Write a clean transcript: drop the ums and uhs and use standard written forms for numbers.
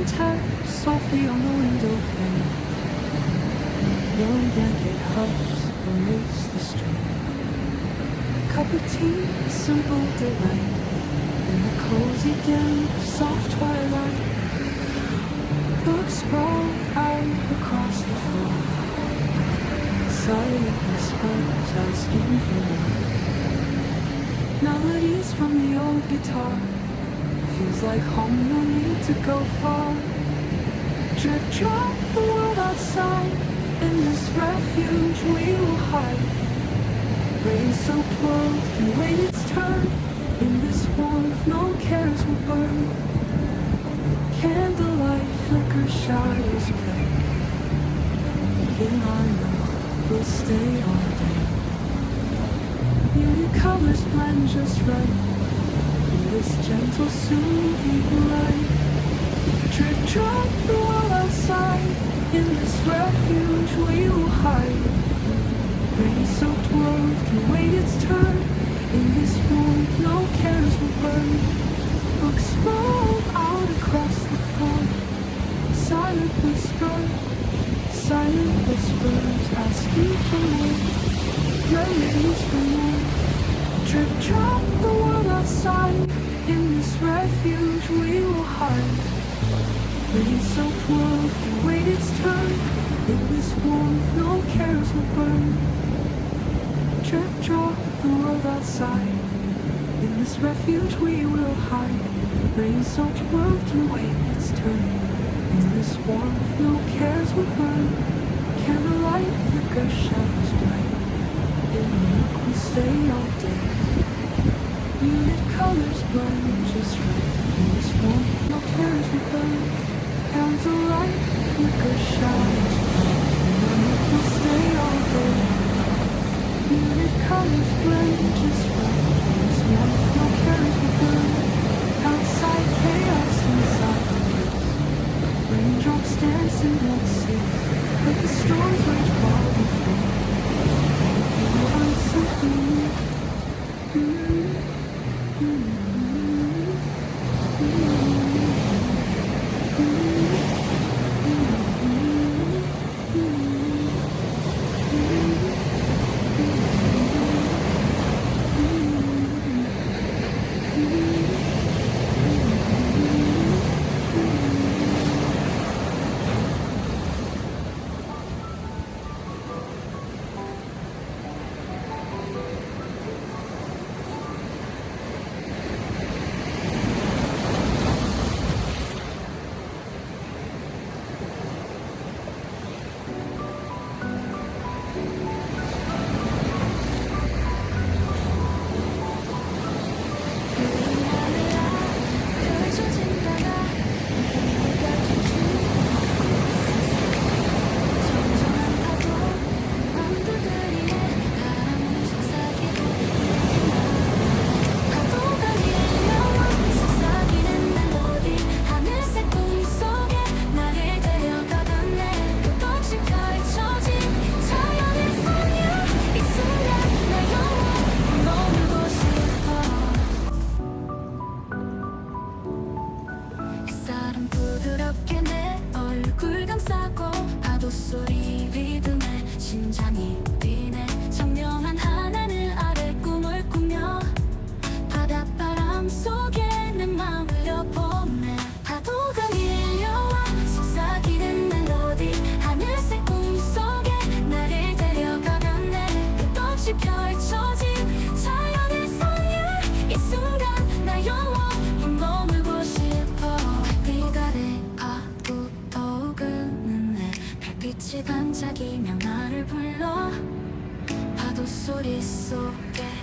Rain taps softly on the window pane. Warm blanket hugs amidst the stream. Cup of tea, simple delight. In the cozy dim of soft twilight. Books sprawled out across the floor. Silent whispers asking for more. Melodies from the old guitar. Feels like home, no need to go far. Drip drop the world outside. In this refuge we will hide. Rain-soaked world can wait its turn. In this warmth no cares will burn. Candlelight flicker shadows play. In our love we'll stay all day. Muted colors blend just right. In this gentle soothing light. Drip drop the world outside. In this refuge we will hide. Rain-soaked world can wait its turn. In this warmth no cares will burn. Books sprawled out across the floor. Silent whispers asking for more. Memories for more. Drip drop the world outside. In this refuge we will hide. Rain-soaked world can wait its turn. In this warmth no cares will burn. Drip drop the world outside. In this refuge we will hide. Rain-soaked world can wait its turn. In this warmth no cares will burn. Candlelight flicker shadows bright. In the nook we stay all day. Muted colors blend just right. In this warmth no cares will burn. Candlelight flicker shadows bright. In the nook we stay all day. Muted colors blend just right. In this warmth no cares will burn. Outside chaos, inside the bliss. Raindrops dance in blood seas. But the storms rage while we fall. I'm simply 빛이 반짝이며 나를 불러 파도 소리 속에